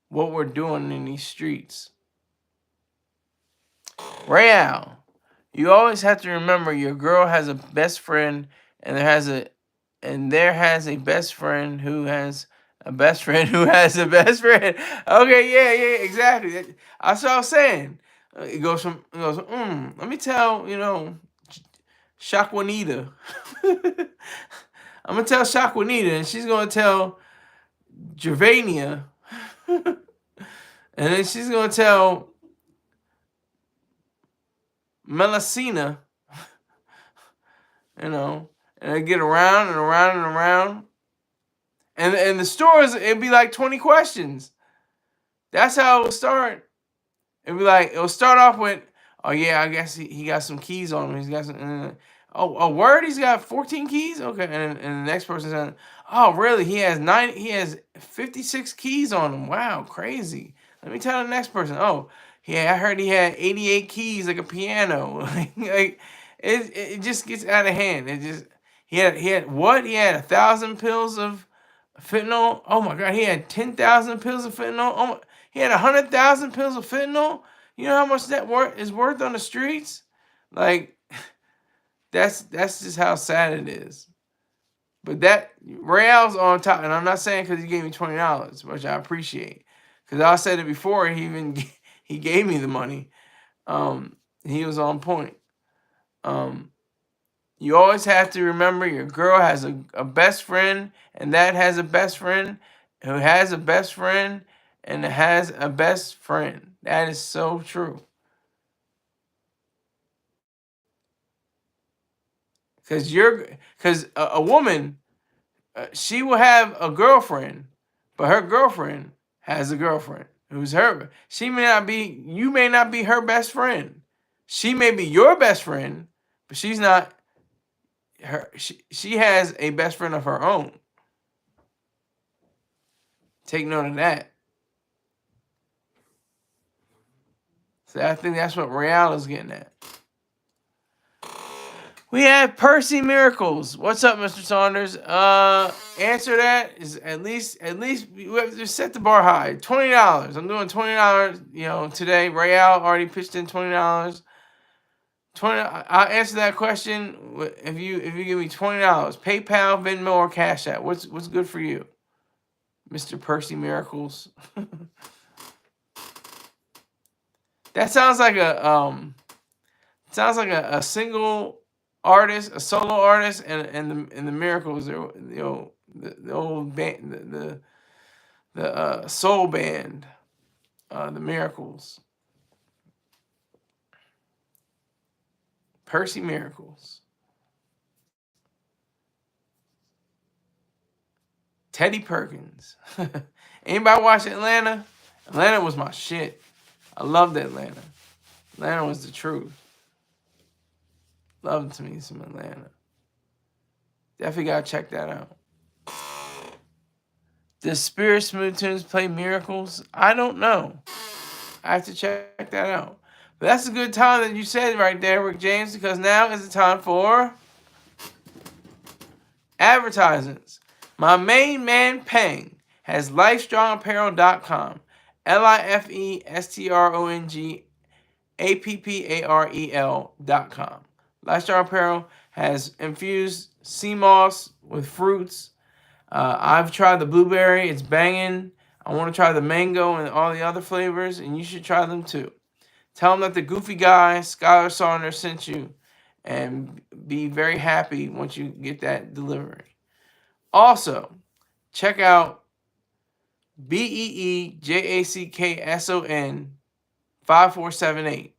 What we're doing in these streets. Real, you always have to remember your girl has a best friend and there has a best friend who has a best friend who has a best friend. Okay, yeah, exactly. That's what I was saying. It goes, let me tell, Shaquanita. I'm going to tell Shaquanita, and she's going to tell Gervania. And then she's going to tell Melisina. And I get around and around and around. And the stores, it'd be like 20 questions. That's how it would start. It'll start off with, oh yeah, I guess he got some keys on him. He's got some, oh word, he's got 14 keys? Okay. And the next person says, oh really, he has 56 keys on him. Wow, crazy. Let me tell the next person, oh, yeah, I heard he had 88 keys like a piano. like it just gets out of hand. He had what? He had 1,000 pills of fentanyl. Oh my God, he had 10,000 pills of fentanyl. Oh, he had 100,000 pills of fentanyl. You know how much that is worth on the streets? Like, that's just how sad it is. But that Real's on top, and I'm not saying because he gave me $20, which I appreciate. Because I said it before he gave me the money. He was on point. You always have to remember your girl has a best friend, and that has a best friend, who has a best friend, and has a best friend. That is so true. Because a woman, she will have a girlfriend, but her girlfriend has a girlfriend who's her. You may not be her best friend. She may be your best friend, but she's not her. She has a best friend of her own. Take note of that. So I think that's what Real is getting at. We have Percy Miracles. What's up, Mr. Saunders? Answer that is at least we have to set the bar high. $20. I'm doing $20. Today Real already pitched in $20. I'll answer that question if you give me $20. PayPal, Venmo, or Cash App. What's good for you, Mr. Percy Miracles? That sounds like a single artist, a solo artist, and the Miracles are, the old band, the soul band, the Miracles. Percy Miracles. Teddy Perkins. Anybody watch Atlanta? Atlanta was my shit. I loved Atlanta. Atlanta was the truth. Loved to me some Atlanta. Definitely gotta check that out. Does Spirit Smooth Tunes play Miracles? I don't know. I have to check that out. But that's a good time that you said right there, Rick James, because now is the time for advertisements. My main man Peng has lifestrongapparel.com. LifeStrongApparel.com. Lifestrong Apparel has infused sea moss with fruits. I've tried the blueberry. It's banging. I want to try the mango and all the other flavors, and you should try them too. Tell them that the goofy guy, Skylar Saunders, sent you, and be very happy once you get that delivery. Also, check out BEEJACKSON 5478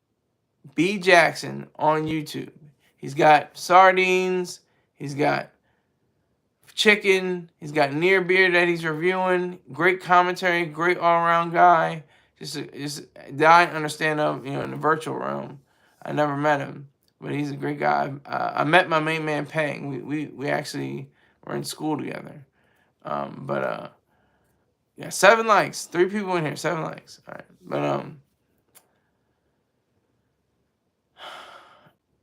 B Jackson on YouTube. He's got sardines, he's got chicken, he's got near beer that he's reviewing. Great commentary, great all-around guy. Just that I understand of, in the virtual realm. I never met him, but he's a great guy. I met my main man Peng. We actually were in school together. Yeah, 7 likes. 3 people in here, 7 likes. All right, but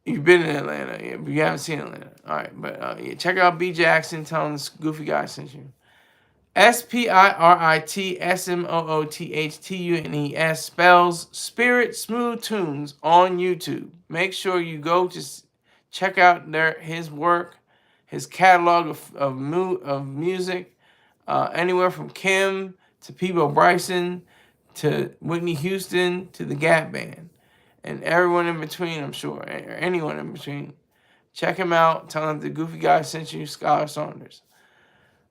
you've been in Atlanta, yeah, but you haven't seen Atlanta. All right, but yeah, check out B Jackson. Tell him this goofy guy sent you. SPIRITSMOOTHTUNES spells Spirit Smooth Tunes on YouTube. Make sure you go to check out his work, his catalog of music, anywhere from Kim to Peebo Bryson to Whitney Houston to the Gap Band, and everyone in between, I'm sure, or anyone in between. Check him out. Tell him the goofy guy sent you, Skylar Saunders.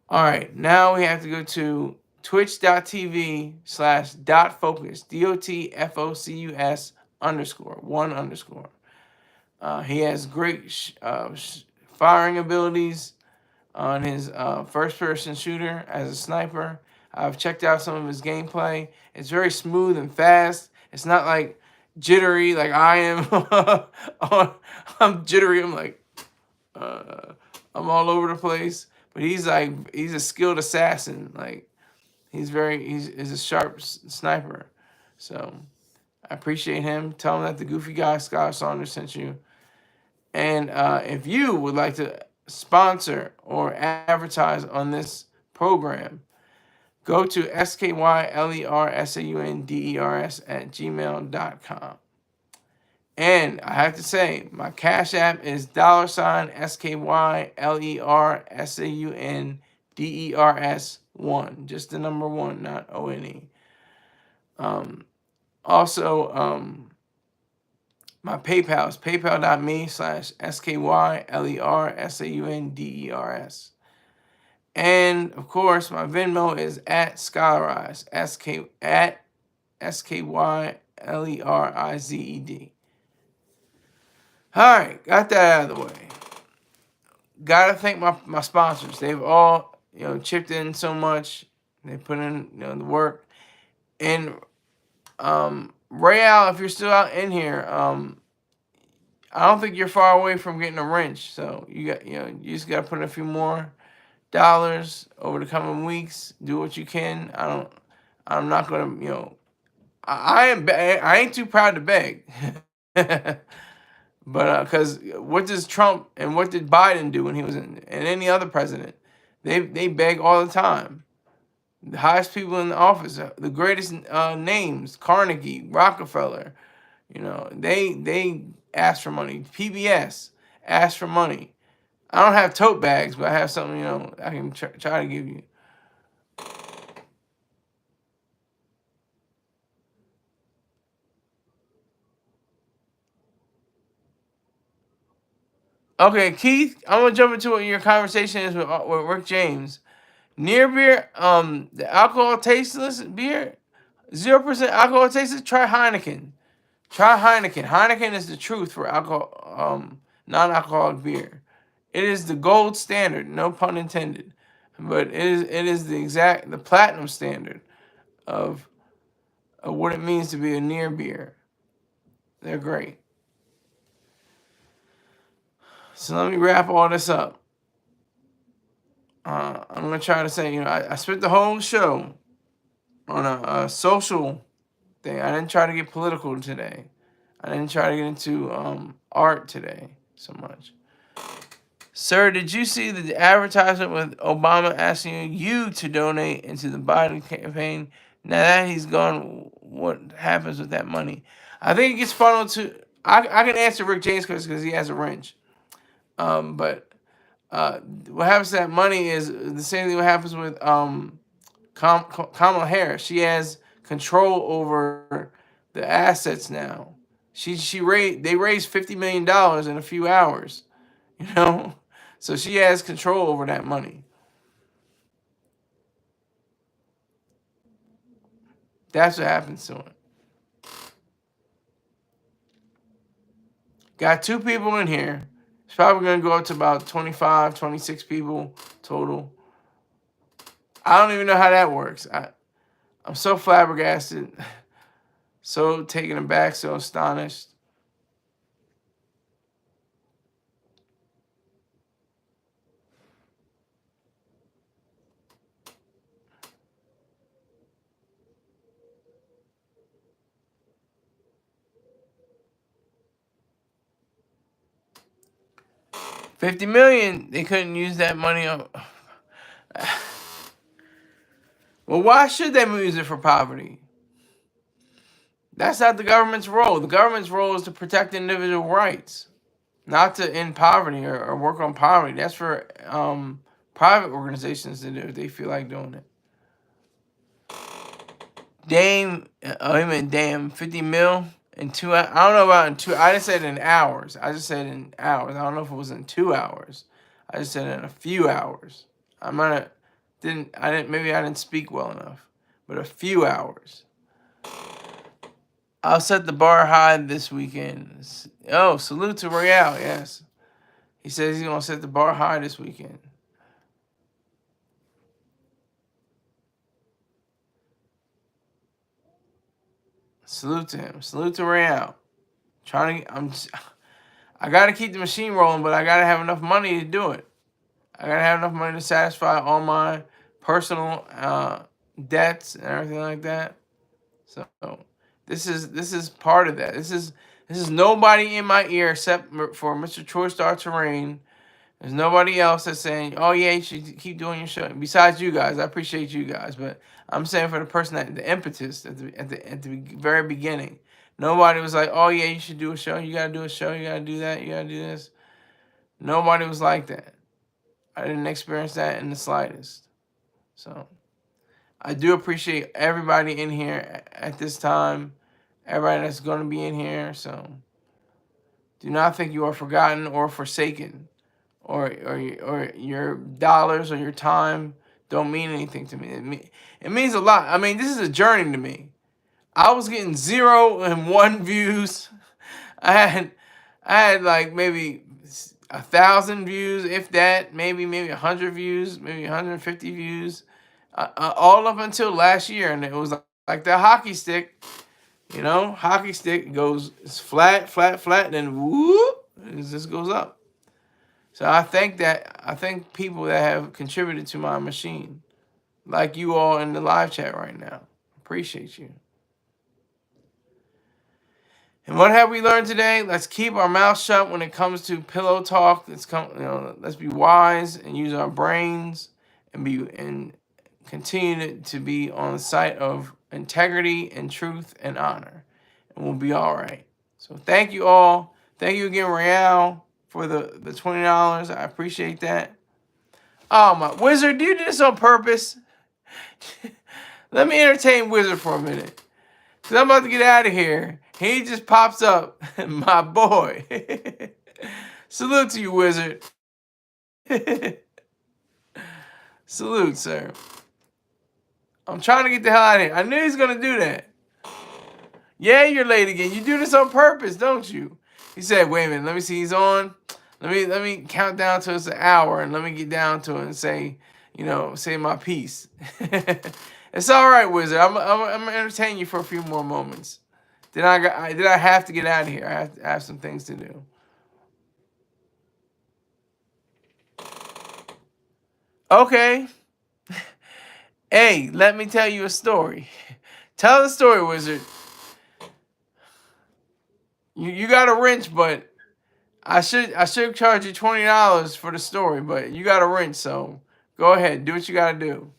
All right, now we have to go to twitch.tv/dotfocus, DOTFOCUS _1 _. He has great firing abilities on his first-person shooter as a sniper. I've checked out some of his gameplay. It's very smooth and fast. It's not like jittery like I am. I'm jittery. I'm like, I'm all over the place. But he's a skilled assassin. Like he's a sharp sniper. So I appreciate him. Tell him that the goofy guy Skylar Saunders sent you. And if you would like to sponsor or advertise on this program, go to SKYLERSAUNDERS@gmail.com. And I have to say, my Cash App is $SKYLERSAUNDERS1. Just the number 1, not ONE. Also, my PayPal is paypal.me/SKYLERSAUNDERS. And of course, my Venmo is @Skylerize, SKYLERIZED. All right, got that out of the way. Gotta thank my sponsors. They've all chipped in so much. They put in the work. And Rayal, if you're still out in here, I don't think you're far away from getting a wrench. So you just gotta put in a few more dollars over the coming weeks. Do what you can. I'm not gonna I ain't too proud to beg. But because what does Trump and what did Biden do when he was and any other president? They beg all the time. The highest people in the office, the greatest names, Carnegie, Rockefeller, they ask for money. PBS, ask for money. I don't have tote bags, but I have something, I can try to give you. Okay, Keith, I'm gonna jump into what your conversation is with Rick James. Near beer, the alcohol tasteless beer, 0% alcohol tasteless. Try Heineken. Try Heineken. Heineken is the truth for alcohol, non-alcoholic beer. It is the gold standard, no pun intended, but it is the platinum standard of what it means to be a near beer. They're great. So let me wrap all this up. I'm gonna try to say, I spent the whole show on a social thing. I didn't try to get political today. I didn't try to get into art today so much. Sir, did you see the advertisement with Obama asking you to donate into the Biden campaign? Now that he's gone, what happens with that money? I think it gets funneled to. I can answer Rick James because he has a wrench. But what happens to that money is the same thing what happens with Kamala Harris. She has control over the assets now. They raised $50 million in a few hours, you know, so she has control over that money. That's what happens to it. Got 2 people in here. It's probably gonna go up to about 25, 26 people total. I don't even know how that works. I'm so flabbergasted, so taken aback, so astonished. $50 million. They couldn't use that money on. Well, why should they use it for poverty? That's not the government's role. The government's role is to protect individual rights, not to end poverty or work on poverty. That's for private organizations to do if they feel like doing it. I mean, damn, 50 mil in 2 hours. I don't know about in 2. I didn't say it in hours. I just said in hours. I don't know if it was in 2 hours. I just said in a few hours. Maybe I didn't speak well enough, but a few hours. I'll set the bar high this weekend. Oh, salute to Royale, yes. He says he's going to set the bar high this weekend. Salute to him. Salute to Royale. I got to keep the machine rolling, but I got to have enough money to do it. I got to have enough money to satisfy all my personal debts and everything like that. So this is part of that. This is nobody in my ear except for Mr. Troy Star Terrain. There's nobody else that's saying, "Oh yeah, you should keep doing your show." Besides you guys, I appreciate you guys, but I'm saying for the person the impetus at the very beginning, nobody was like, "Oh yeah, you should do a show. You gotta do a show. You gotta do that. You gotta do this." Nobody was like that. I didn't experience that in the slightest. So I do appreciate everybody in here at this time. Everybody that's going to be in here. So do not think you are forgotten or forsaken, or your dollars or your time don't mean anything to me. It means a lot. I mean, this is a journey to me. I was getting 0 and 1 views. I had like maybe 1,000 views, if that, maybe 100 views, maybe 150 views, all up until last year, and it was like that hockey stick. Hockey stick goes flat, flat, flat, and then whoop, it just goes up. So I thank people that have contributed to my machine, like you all in the live chat right now. Appreciate you. And what have we learned today? Let's keep our mouth shut when it comes to pillow talk. Let's be wise and use our brains and continue to be on the side of integrity and truth and honor, and we'll be all right. So thank you all. Thank you again, Royale, for the $20. I appreciate that. Oh my Wizard, do you do this on purpose? Let me entertain Wizard for a minute. Cause I'm about to get out of here. He just pops up. My boy. Salute to you, Wizard. Salute, sir. I'm trying to get the hell out of here. I knew he's gonna do that. Yeah, you're late again. You do this on purpose, don't you? He said, wait a minute, let me see, he's on. Let me count down to it's an hour and let me get down to it and say, say my piece. It's all right, Wizard. I'm gonna entertain you for a few more moments. Did I have to get out of here? I have some things to do. Okay. Hey, let me tell you a story. Tell the story, Wizard. You got a wrench, but I should charge you $20 for the story, but you got a wrench, so go ahead, do what you gotta do.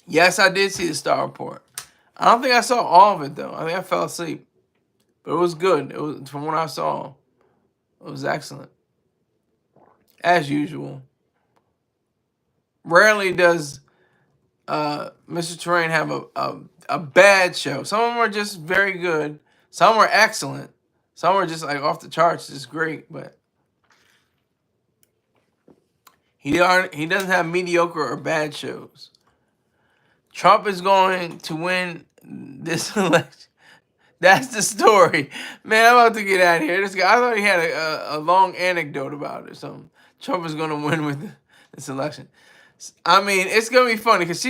Yes, I did see the Star Report. I don't think I saw all of it though. I think I fell asleep, but it was good. It was from what I saw. It was excellent, as usual. Rarely does Mr. Terrain have a bad show. Some of them are just very good. Some are excellent. Some are just like off the charts, just great. But he doesn't have mediocre or bad shows. Trump is going to win this election. That's the story. Man, I'm about to get out of here. This guy, I thought he had a long anecdote about it or something. Trump is going to win with this election. I mean, it's going to be funny because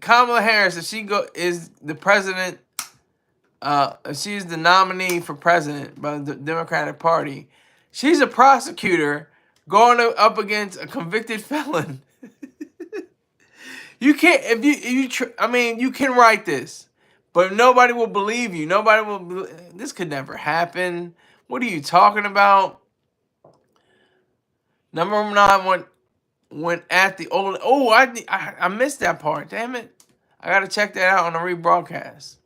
Kamala Harris, if she is the president, she's the nominee for president by the Democratic Party. She's a prosecutor going up against a convicted felon. You can't I mean, you can write this, but nobody will believe you. This could never happen. What are you talking about? Number 9 went at the old. Oh, I missed that part. Damn it! I gotta check that out on the rebroadcast.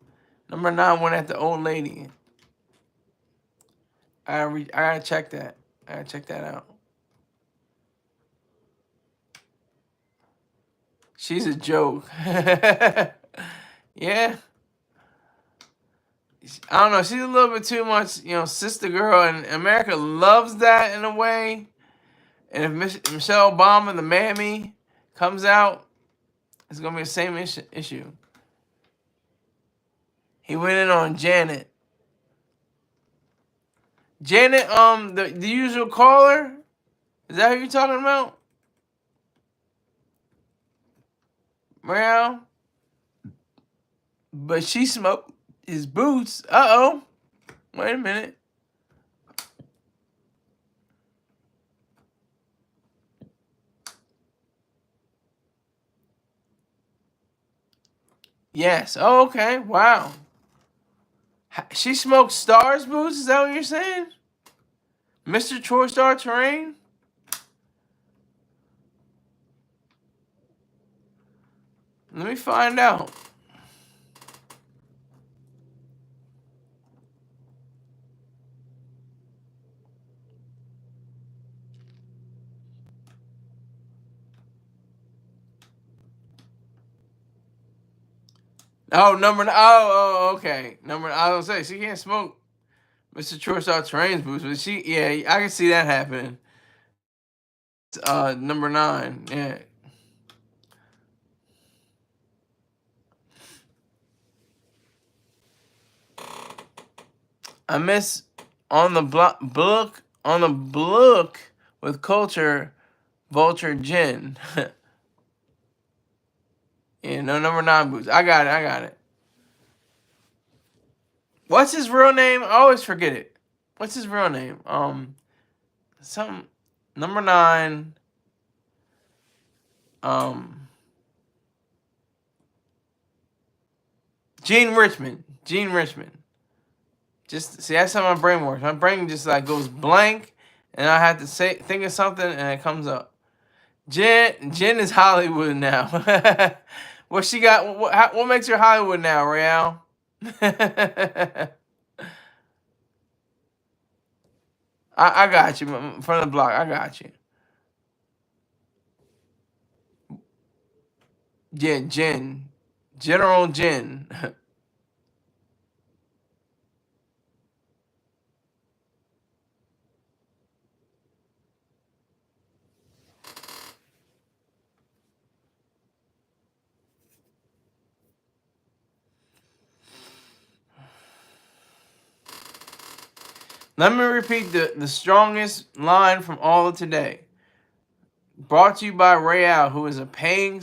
Number 9 went at the old lady. I gotta check that. I gotta check that out. She's a joke. Yeah. I don't know. She's a little bit too much, sister girl, and America loves that in a way. And if Michelle Obama, the mammy, comes out, it's gonna be the same issue. He went in on Janet. Janet, the usual caller. Is that who you're talking about? Well, but she smoked his boots. Uh-oh. Wait a minute. Yes. Oh, okay. Wow. She smoked Star's boots? Is that what you're saying? Mr. Troy Star Terrain? Let me find out. Oh, okay. I was gonna say, she can't smoke Mr. Troy Star Terrain's boots, but I can see that happening. Number 9, yeah. I miss on the book with culture, vulture gin. Yeah, no number 9 boots. I got it. What's his real name? I always forget it. What's his real name? Some number 9. Gene Richmond. Just see, that's how my brain works. My brain just like goes blank, and I have to think of something, and it comes up. Jen is Hollywood now. What she got? What makes her Hollywood now, Real? I got you from the block. I got you. Yeah, General Jen. Let me repeat the strongest line from all of today. Brought to you by Real, who is a paying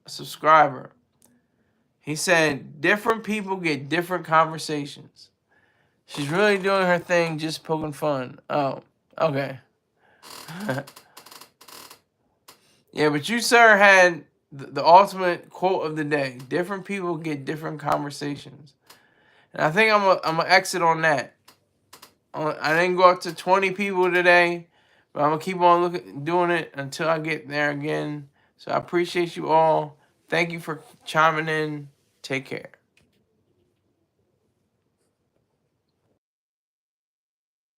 subscriber. He said different people get different conversations. She's really doing her thing, just poking fun. Oh, okay. Yeah, but you, sir, had the ultimate quote of the day. Different people get different conversations. And I think I'm gonna exit on that. I didn't go up to 20 people today, but I'm gonna keep on doing it until I get there again. So I appreciate you all. Thank you for chiming in. Take care.